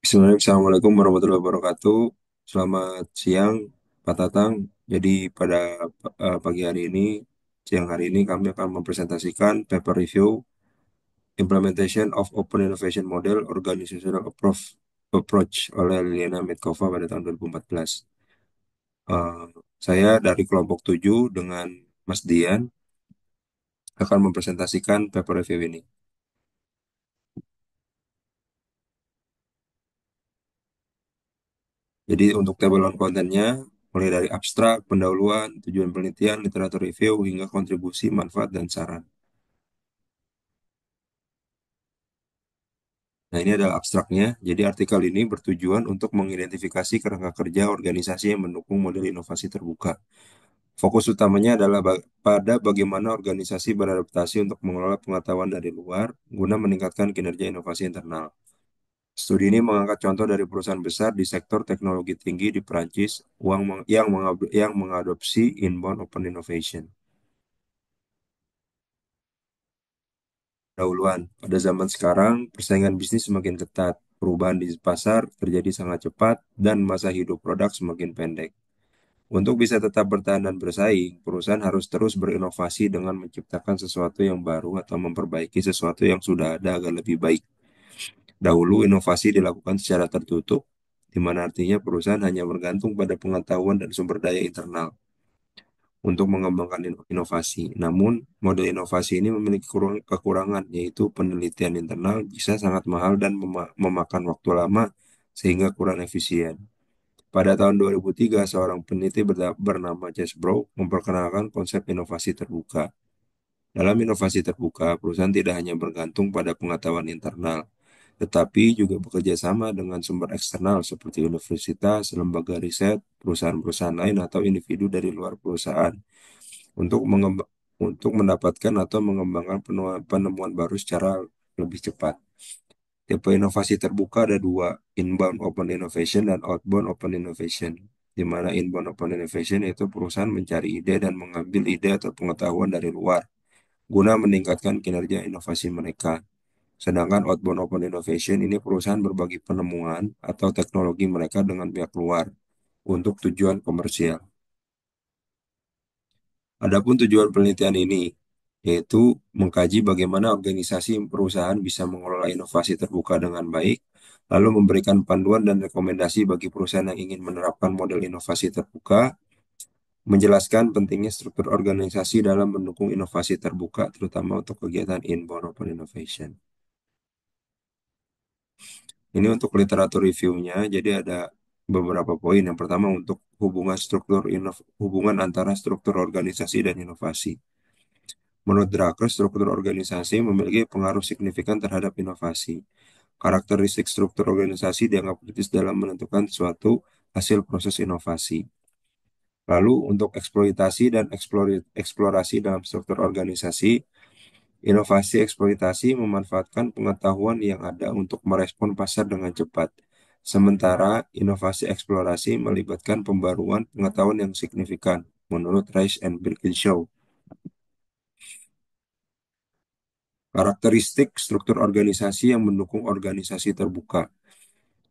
Bismillahirrahmanirrahim. Assalamualaikum warahmatullahi wabarakatuh. Selamat siang, Pak Tatang. Jadi pada pagi hari ini, siang hari ini kami akan mempresentasikan paper review Implementation of Open Innovation Model Organizational Approach oleh Liliana Metkova pada tahun 2014. Eh, saya dari kelompok 7 dengan Mas Dian akan mempresentasikan paper review ini. Jadi untuk table on kontennya, mulai dari abstrak, pendahuluan, tujuan penelitian, literatur review, hingga kontribusi, manfaat, dan saran. Nah, ini adalah abstraknya. Jadi artikel ini bertujuan untuk mengidentifikasi kerangka kerja organisasi yang mendukung model inovasi terbuka. Fokus utamanya adalah pada bagaimana organisasi beradaptasi untuk mengelola pengetahuan dari luar guna meningkatkan kinerja inovasi internal. Studi ini mengangkat contoh dari perusahaan besar di sektor teknologi tinggi di Perancis yang mengadopsi inbound open innovation. Dahuluan, pada zaman sekarang, persaingan bisnis semakin ketat, perubahan di pasar terjadi sangat cepat, dan masa hidup produk semakin pendek. Untuk bisa tetap bertahan dan bersaing, perusahaan harus terus berinovasi dengan menciptakan sesuatu yang baru atau memperbaiki sesuatu yang sudah ada agar lebih baik. Dahulu, inovasi dilakukan secara tertutup, di mana artinya perusahaan hanya bergantung pada pengetahuan dan sumber daya internal untuk mengembangkan inovasi. Namun, model inovasi ini memiliki kekurangan, yaitu penelitian internal bisa sangat mahal dan memakan waktu lama sehingga kurang efisien. Pada tahun 2003, seorang peneliti bernama Chase Brown memperkenalkan konsep inovasi terbuka. Dalam inovasi terbuka, perusahaan tidak hanya bergantung pada pengetahuan internal, tetapi juga bekerja sama dengan sumber eksternal seperti universitas, lembaga riset, perusahaan-perusahaan lain, atau individu dari luar perusahaan untuk untuk mendapatkan atau mengembangkan penemuan baru secara lebih cepat. Tipe inovasi terbuka ada dua, inbound open innovation dan outbound open innovation. Di mana inbound open innovation itu perusahaan mencari ide dan mengambil ide atau pengetahuan dari luar guna meningkatkan kinerja inovasi mereka. Sedangkan outbound open innovation ini perusahaan berbagi penemuan atau teknologi mereka dengan pihak luar untuk tujuan komersial. Adapun tujuan penelitian ini yaitu mengkaji bagaimana organisasi perusahaan bisa mengelola inovasi terbuka dengan baik, lalu memberikan panduan dan rekomendasi bagi perusahaan yang ingin menerapkan model inovasi terbuka, menjelaskan pentingnya struktur organisasi dalam mendukung inovasi terbuka, terutama untuk kegiatan inbound open innovation. Ini untuk literatur reviewnya, jadi ada beberapa poin. Yang pertama untuk hubungan antara struktur organisasi dan inovasi. Menurut Drucker, struktur organisasi memiliki pengaruh signifikan terhadap inovasi. Karakteristik struktur organisasi dianggap kritis dalam menentukan suatu hasil proses inovasi. Lalu, untuk eksploitasi dan eksplorasi dalam struktur organisasi, inovasi eksploitasi memanfaatkan pengetahuan yang ada untuk merespon pasar dengan cepat. Sementara inovasi eksplorasi melibatkan pembaruan pengetahuan yang signifikan, menurut Rice and Birkinshaw. Karakteristik struktur organisasi yang mendukung organisasi terbuka.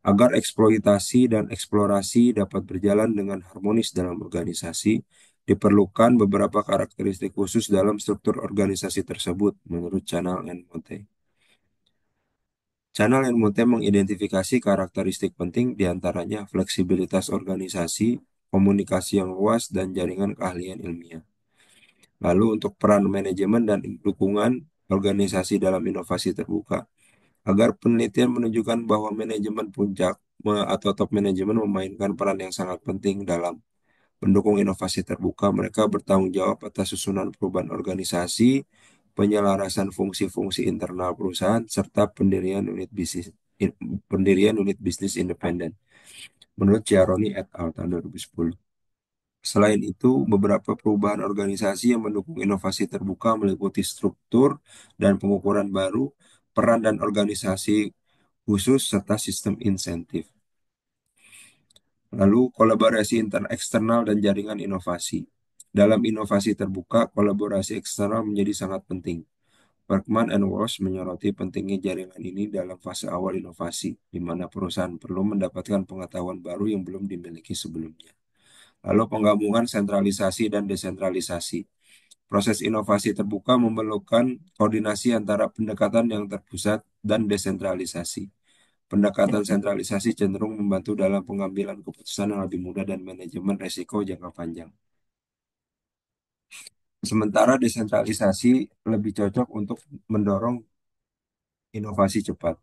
Agar eksploitasi dan eksplorasi dapat berjalan dengan harmonis dalam organisasi, diperlukan beberapa karakteristik khusus dalam struktur organisasi tersebut, menurut Channel and Monte. Channel and Monte mengidentifikasi karakteristik penting diantaranya fleksibilitas organisasi, komunikasi yang luas, dan jaringan keahlian ilmiah. Lalu untuk peran manajemen dan dukungan organisasi dalam inovasi terbuka. Agar penelitian menunjukkan bahwa manajemen puncak atau top manajemen memainkan peran yang sangat penting dalam mendukung inovasi terbuka, mereka bertanggung jawab atas susunan perubahan organisasi, penyelarasan fungsi-fungsi internal perusahaan, serta pendirian unit bisnis independen. Menurut Ciaroni et al. Tahun 2010. Selain itu, beberapa perubahan organisasi yang mendukung inovasi terbuka meliputi struktur dan pengukuran baru, peran dan organisasi khusus, serta sistem insentif. Lalu, kolaborasi eksternal dan jaringan inovasi. Dalam inovasi terbuka, kolaborasi eksternal menjadi sangat penting. Berkman and Walsh menyoroti pentingnya jaringan ini dalam fase awal inovasi, di mana perusahaan perlu mendapatkan pengetahuan baru yang belum dimiliki sebelumnya. Lalu penggabungan sentralisasi dan desentralisasi. Proses inovasi terbuka memerlukan koordinasi antara pendekatan yang terpusat dan desentralisasi. Pendekatan sentralisasi cenderung membantu dalam pengambilan keputusan yang lebih mudah dan manajemen risiko jangka panjang. Sementara desentralisasi lebih cocok untuk mendorong inovasi cepat.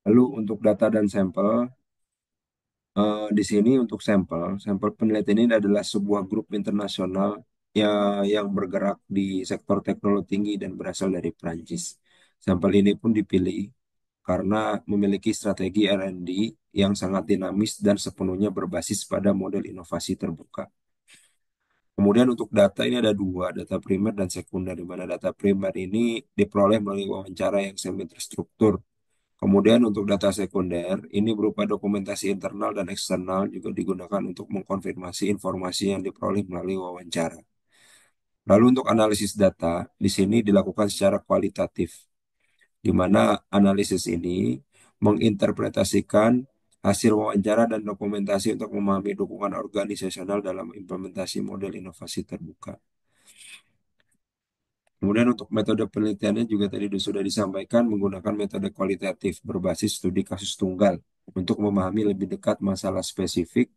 Lalu untuk data dan sampel, di sini untuk sampel, sampel penelitian ini adalah sebuah grup internasional yang bergerak di sektor teknologi tinggi dan berasal dari Prancis. Sampel ini pun dipilih karena memiliki strategi R&D yang sangat dinamis dan sepenuhnya berbasis pada model inovasi terbuka. Kemudian untuk data ini ada dua, data primer dan sekunder, di mana data primer ini diperoleh melalui wawancara yang semi terstruktur. Kemudian untuk data sekunder, ini berupa dokumentasi internal dan eksternal juga digunakan untuk mengkonfirmasi informasi yang diperoleh melalui wawancara. Lalu untuk analisis data, di sini dilakukan secara kualitatif, di mana analisis ini menginterpretasikan hasil wawancara dan dokumentasi untuk memahami dukungan organisasional dalam implementasi model inovasi terbuka. Kemudian untuk metode penelitiannya juga tadi sudah disampaikan menggunakan metode kualitatif berbasis studi kasus tunggal untuk memahami lebih dekat masalah spesifik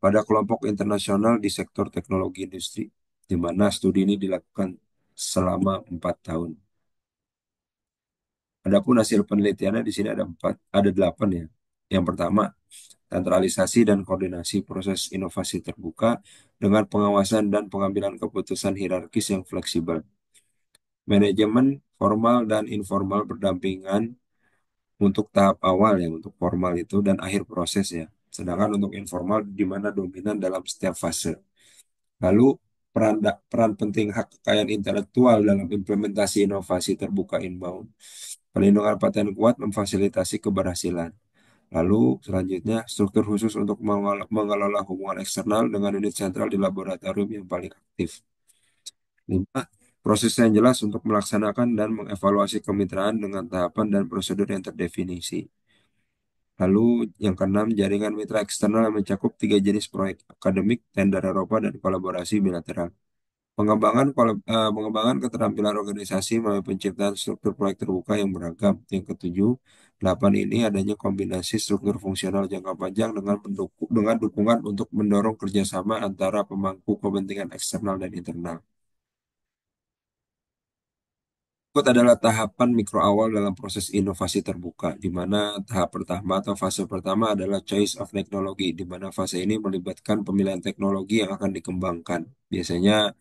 pada kelompok internasional di sektor teknologi industri, di mana studi ini dilakukan selama 4 tahun. Adapun hasil penelitiannya di sini ada 8 ya. Yang pertama, sentralisasi dan koordinasi proses inovasi terbuka dengan pengawasan dan pengambilan keputusan hierarkis yang fleksibel. Manajemen formal dan informal berdampingan untuk tahap awal ya, untuk formal itu dan akhir proses ya. Sedangkan untuk informal di mana dominan dalam setiap fase. Lalu peran penting hak kekayaan intelektual dalam implementasi inovasi terbuka inbound. Perlindungan paten kuat memfasilitasi keberhasilan. Lalu selanjutnya struktur khusus untuk mengelola hubungan eksternal dengan unit sentral di laboratorium yang paling aktif. 5. Proses yang jelas untuk melaksanakan dan mengevaluasi kemitraan dengan tahapan dan prosedur yang terdefinisi. Lalu yang keenam, jaringan mitra eksternal yang mencakup 3 jenis proyek, akademik, tender Eropa, dan kolaborasi bilateral. Pengembangan keterampilan organisasi melalui penciptaan struktur proyek terbuka yang beragam. Yang ketujuh, 8 ini adanya kombinasi struktur fungsional jangka panjang dengan dukungan untuk mendorong kerjasama antara pemangku kepentingan eksternal dan internal. Berikut adalah tahapan mikro awal dalam proses inovasi terbuka, di mana tahap pertama atau fase pertama adalah choice of technology, di mana fase ini melibatkan pemilihan teknologi yang akan dikembangkan. Biasanya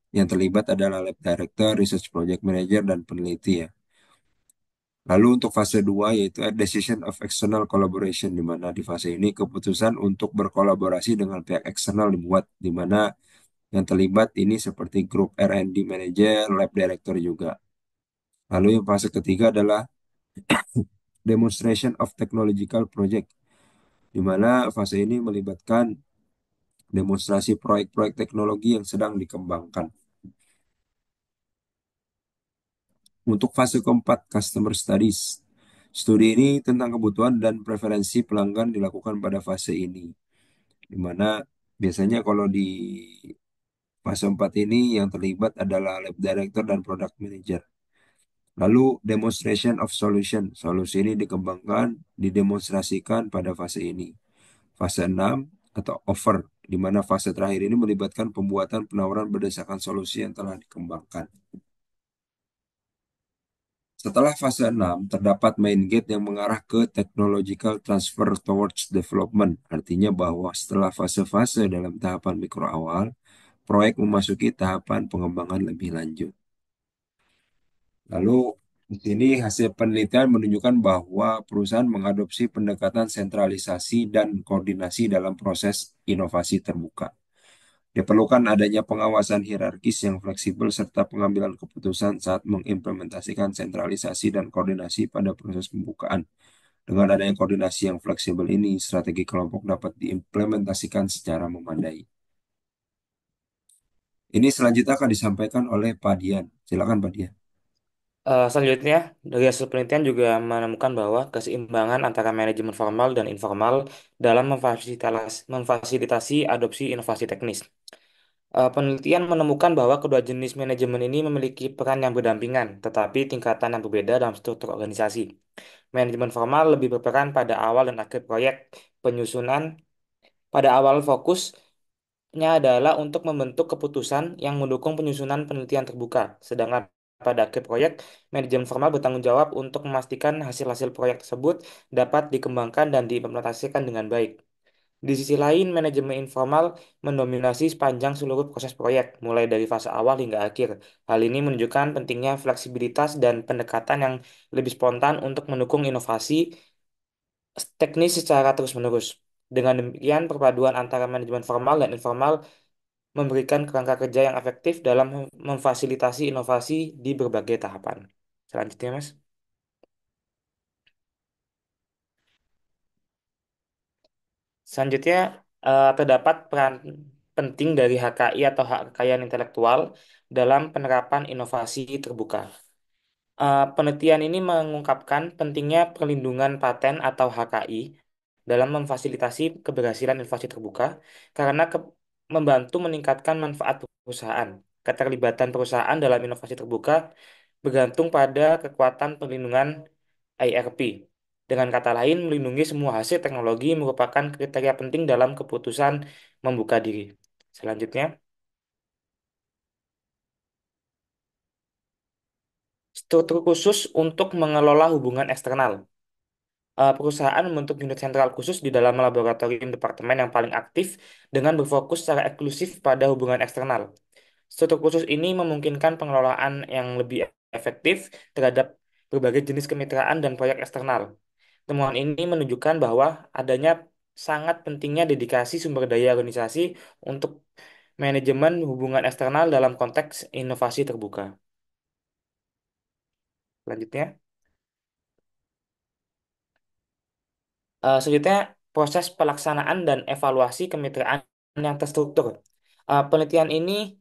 yang terlibat adalah lab director, research project manager, dan peneliti ya. Lalu untuk fase 2 yaitu decision of external collaboration, di mana di fase ini keputusan untuk berkolaborasi dengan pihak eksternal dibuat, di mana yang terlibat ini seperti grup R&D manager, lab director juga. Lalu yang fase ketiga adalah demonstration of technological project, di mana fase ini melibatkan demonstrasi proyek-proyek teknologi yang sedang dikembangkan. Untuk fase keempat, customer studies. Studi ini tentang kebutuhan dan preferensi pelanggan dilakukan pada fase ini, di mana biasanya kalau di fase 4 ini yang terlibat adalah lab director dan product manager. Lalu demonstration of solution. Solusi ini dikembangkan, didemonstrasikan pada fase ini. Fase 6 atau offer, di mana fase terakhir ini melibatkan pembuatan penawaran berdasarkan solusi yang telah dikembangkan. Setelah fase 6, terdapat main gate yang mengarah ke technological transfer towards development. Artinya bahwa setelah fase-fase dalam tahapan mikro awal, proyek memasuki tahapan pengembangan lebih lanjut. Lalu di sini hasil penelitian menunjukkan bahwa perusahaan mengadopsi pendekatan sentralisasi dan koordinasi dalam proses inovasi terbuka. Diperlukan adanya pengawasan hierarkis yang fleksibel serta pengambilan keputusan saat mengimplementasikan sentralisasi dan koordinasi pada proses pembukaan Dengan adanya koordinasi yang fleksibel ini, strategi kelompok dapat diimplementasikan secara memadai. Ini selanjutnya akan disampaikan oleh Pak Dian. Silakan Pak Dian. Selanjutnya, dari hasil penelitian juga menemukan bahwa keseimbangan antara manajemen formal dan informal dalam memfasilitasi adopsi inovasi teknis. Penelitian menemukan bahwa kedua jenis manajemen ini memiliki peran yang berdampingan, tetapi tingkatan yang berbeda dalam struktur organisasi. Manajemen formal lebih berperan pada awal dan akhir proyek penyusunan. Pada awal fokusnya adalah untuk membentuk keputusan yang mendukung penyusunan penelitian terbuka, sedangkan pada akhir proyek, manajemen formal bertanggung jawab untuk memastikan hasil-hasil proyek tersebut dapat dikembangkan dan diimplementasikan dengan baik. Di sisi lain, manajemen informal mendominasi sepanjang seluruh proses proyek, mulai dari fase awal hingga akhir. Hal ini menunjukkan pentingnya fleksibilitas dan pendekatan yang lebih spontan untuk mendukung inovasi teknis secara terus-menerus. Dengan demikian, perpaduan antara manajemen formal dan informal memberikan kerangka kerja yang efektif dalam memfasilitasi inovasi di berbagai tahapan. Selanjutnya, Mas. Selanjutnya, terdapat peran penting dari HKI atau hak kekayaan intelektual dalam penerapan inovasi terbuka. Penelitian ini mengungkapkan pentingnya perlindungan paten atau HKI dalam memfasilitasi keberhasilan inovasi terbuka karena membantu meningkatkan manfaat perusahaan. Keterlibatan perusahaan dalam inovasi terbuka bergantung pada kekuatan perlindungan IRP. Dengan kata lain, melindungi semua hasil teknologi merupakan kriteria penting dalam keputusan membuka diri. Selanjutnya, struktur khusus untuk mengelola hubungan eksternal. Perusahaan membentuk unit sentral khusus di dalam laboratorium departemen yang paling aktif dengan berfokus secara eksklusif pada hubungan eksternal. Struktur khusus ini memungkinkan pengelolaan yang lebih efektif terhadap berbagai jenis kemitraan dan proyek eksternal. Temuan ini menunjukkan bahwa adanya sangat pentingnya dedikasi sumber daya organisasi untuk manajemen hubungan eksternal dalam konteks inovasi terbuka. Selanjutnya, selanjutnya proses pelaksanaan dan evaluasi kemitraan yang terstruktur. Penelitian ini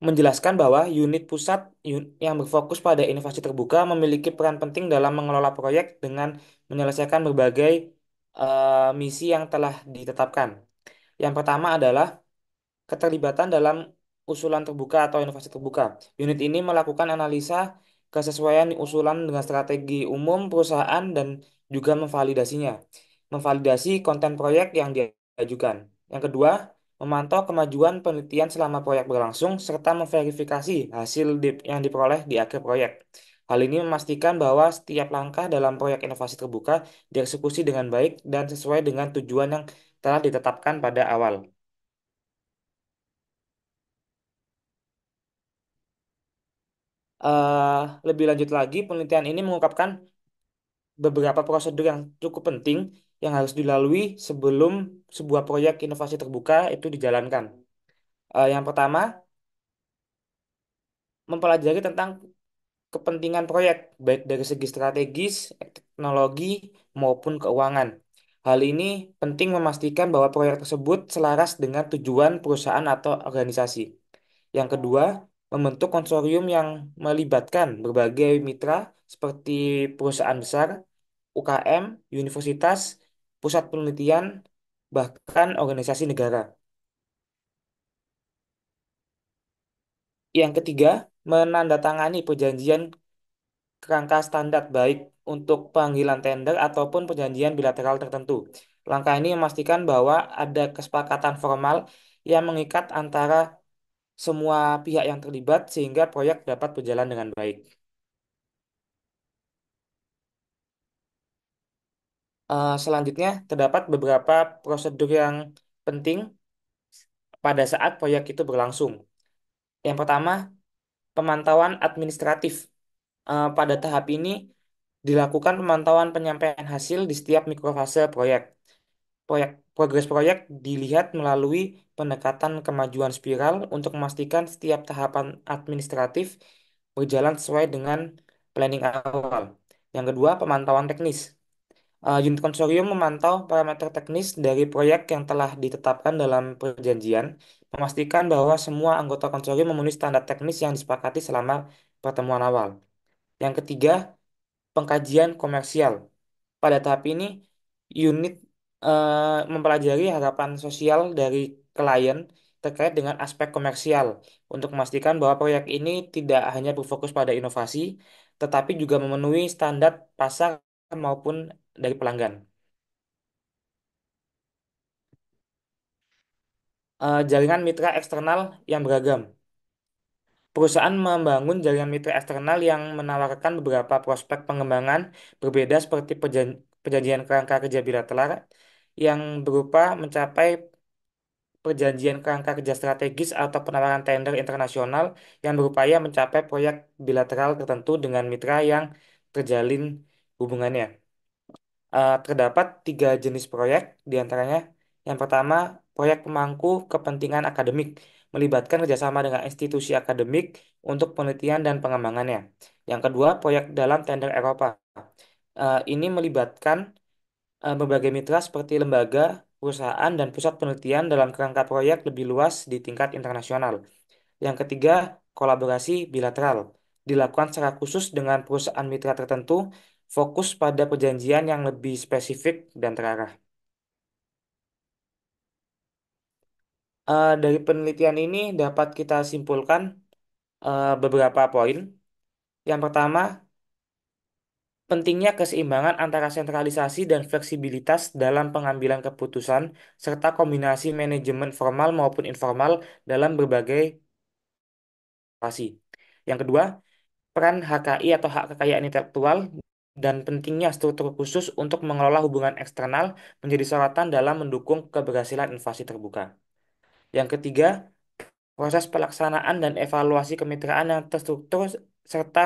menjelaskan bahwa unit pusat yang berfokus pada inovasi terbuka memiliki peran penting dalam mengelola proyek dengan menyelesaikan berbagai misi yang telah ditetapkan. Yang pertama adalah keterlibatan dalam usulan terbuka atau inovasi terbuka. Unit ini melakukan analisa kesesuaian usulan dengan strategi umum perusahaan dan juga memvalidasinya. Memvalidasi konten proyek yang diajukan. Yang kedua, memantau kemajuan penelitian selama proyek berlangsung serta memverifikasi hasil yang diperoleh di akhir proyek. Hal ini memastikan bahwa setiap langkah dalam proyek inovasi terbuka dieksekusi dengan baik dan sesuai dengan tujuan yang telah ditetapkan pada awal. Lebih lanjut lagi, penelitian ini mengungkapkan beberapa prosedur yang cukup penting yang harus dilalui sebelum sebuah proyek inovasi terbuka itu dijalankan. Yang pertama, mempelajari tentang kepentingan proyek, baik dari segi strategis, teknologi, maupun keuangan. Hal ini penting memastikan bahwa proyek tersebut selaras dengan tujuan perusahaan atau organisasi. Yang kedua, membentuk konsorsium yang melibatkan berbagai mitra seperti perusahaan besar, UKM, universitas, pusat penelitian, bahkan organisasi negara. Yang ketiga, menandatangani perjanjian kerangka standar baik untuk panggilan tender ataupun perjanjian bilateral tertentu. Langkah ini memastikan bahwa ada kesepakatan formal yang mengikat antara semua pihak yang terlibat sehingga proyek dapat berjalan dengan baik. Selanjutnya, terdapat beberapa prosedur yang penting pada saat proyek itu berlangsung. Yang pertama, pemantauan administratif. Pada tahap ini dilakukan pemantauan penyampaian hasil di setiap mikrofase proyek. Progres proyek dilihat melalui pendekatan kemajuan spiral untuk memastikan setiap tahapan administratif berjalan sesuai dengan planning awal. Yang kedua, pemantauan teknis. Unit konsorium memantau parameter teknis dari proyek yang telah ditetapkan dalam perjanjian, memastikan bahwa semua anggota konsorium memenuhi standar teknis yang disepakati selama pertemuan awal. Yang ketiga, pengkajian komersial. Pada tahap ini, unit mempelajari harapan sosial dari klien terkait dengan aspek komersial untuk memastikan bahwa proyek ini tidak hanya berfokus pada inovasi, tetapi juga memenuhi standar pasar maupun dari pelanggan. Jaringan mitra eksternal yang beragam. Perusahaan membangun jaringan mitra eksternal yang menawarkan beberapa prospek pengembangan berbeda seperti perjanjian kerangka kerja bilateral yang berupa mencapai perjanjian kerangka kerja strategis atau penawaran tender internasional yang berupaya mencapai proyek bilateral tertentu dengan mitra yang terjalin hubungannya. Terdapat tiga jenis proyek, diantaranya yang pertama, proyek pemangku kepentingan akademik, melibatkan kerjasama dengan institusi akademik untuk penelitian dan pengembangannya. Yang kedua, proyek dalam tender Eropa. Ini melibatkan berbagai mitra seperti lembaga, perusahaan, dan pusat penelitian dalam kerangka proyek lebih luas di tingkat internasional. Yang ketiga, kolaborasi bilateral. Dilakukan secara khusus dengan perusahaan mitra tertentu, fokus pada perjanjian yang lebih spesifik dan terarah. Dari penelitian ini dapat kita simpulkan beberapa poin. Yang pertama, pentingnya keseimbangan antara sentralisasi dan fleksibilitas dalam pengambilan keputusan, serta kombinasi manajemen formal maupun informal dalam berbagai situasi. Yang kedua, peran HKI atau hak kekayaan intelektual dan pentingnya struktur khusus untuk mengelola hubungan eksternal menjadi sorotan dalam mendukung keberhasilan inovasi terbuka. Yang ketiga, proses pelaksanaan dan evaluasi kemitraan yang terstruktur serta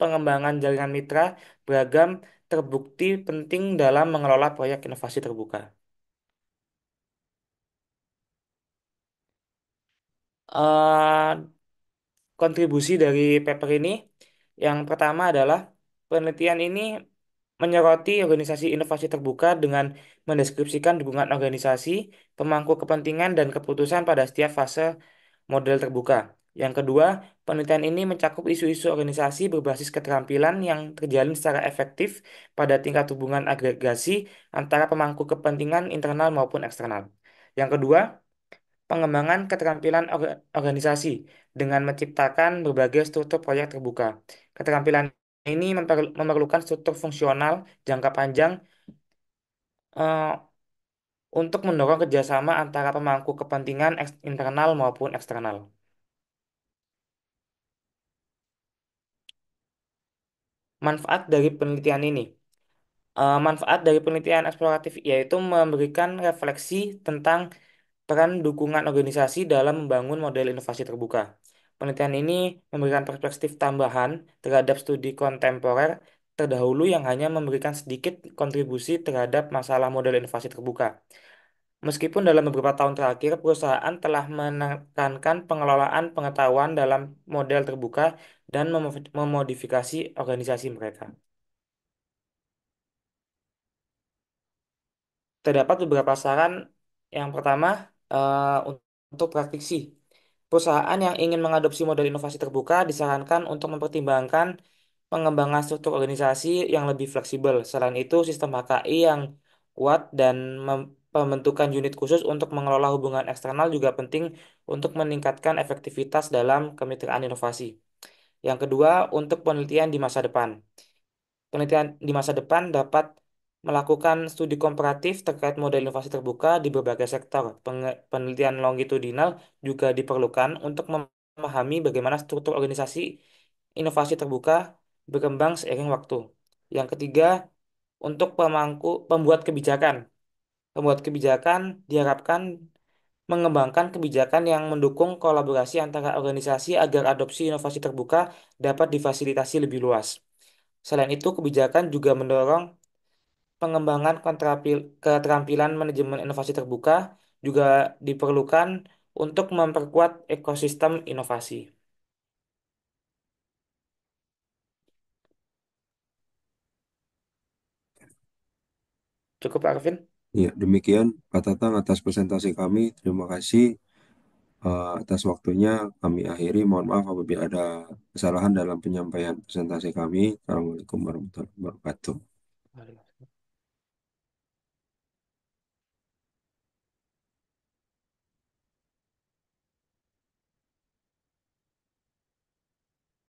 pengembangan jaringan mitra beragam terbukti penting dalam mengelola proyek inovasi terbuka. Eh, Kontribusi dari paper ini yang pertama adalah penelitian ini menyoroti organisasi inovasi terbuka dengan mendeskripsikan dukungan organisasi, pemangku kepentingan, dan keputusan pada setiap fase model terbuka. Yang kedua, penelitian ini mencakup isu-isu organisasi berbasis keterampilan yang terjalin secara efektif pada tingkat hubungan agregasi antara pemangku kepentingan internal maupun eksternal. Yang kedua, pengembangan keterampilan organisasi dengan menciptakan berbagai struktur proyek terbuka. Keterampilan ini memerlukan struktur fungsional jangka panjang eh, untuk mendorong kerjasama antara pemangku kepentingan internal maupun eksternal. Manfaat dari penelitian ini. Manfaat dari penelitian eksploratif yaitu memberikan refleksi tentang peran dukungan organisasi dalam membangun model inovasi terbuka. Penelitian ini memberikan perspektif tambahan terhadap studi kontemporer terdahulu yang hanya memberikan sedikit kontribusi terhadap masalah model inovasi terbuka. Meskipun dalam beberapa tahun terakhir, perusahaan telah menekankan pengelolaan pengetahuan dalam model terbuka dan memodifikasi organisasi mereka. Terdapat beberapa saran. Yang pertama, untuk praktisi. Perusahaan yang ingin mengadopsi model inovasi terbuka disarankan untuk mempertimbangkan pengembangan struktur organisasi yang lebih fleksibel. Selain itu, sistem HKI yang kuat dan pembentukan unit khusus untuk mengelola hubungan eksternal juga penting untuk meningkatkan efektivitas dalam kemitraan inovasi. Yang kedua, untuk penelitian di masa depan. Penelitian di masa depan dapat melakukan studi komparatif terkait model inovasi terbuka di berbagai sektor. Penelitian longitudinal juga diperlukan untuk memahami bagaimana struktur organisasi inovasi terbuka berkembang seiring waktu. Yang ketiga, untuk pembuat kebijakan. Pembuat kebijakan diharapkan mengembangkan kebijakan yang mendukung kolaborasi antara organisasi agar adopsi inovasi terbuka dapat difasilitasi lebih luas. Selain itu, kebijakan juga mendorong pengembangan keterampilan manajemen inovasi terbuka juga diperlukan untuk memperkuat ekosistem inovasi. Cukup, Pak Arvin? Ya, demikian Pak Tatang atas presentasi kami. Terima kasih atas waktunya. Kami akhiri. Mohon maaf apabila ada kesalahan dalam penyampaian presentasi kami. Assalamualaikum warahmatullahi wabarakatuh.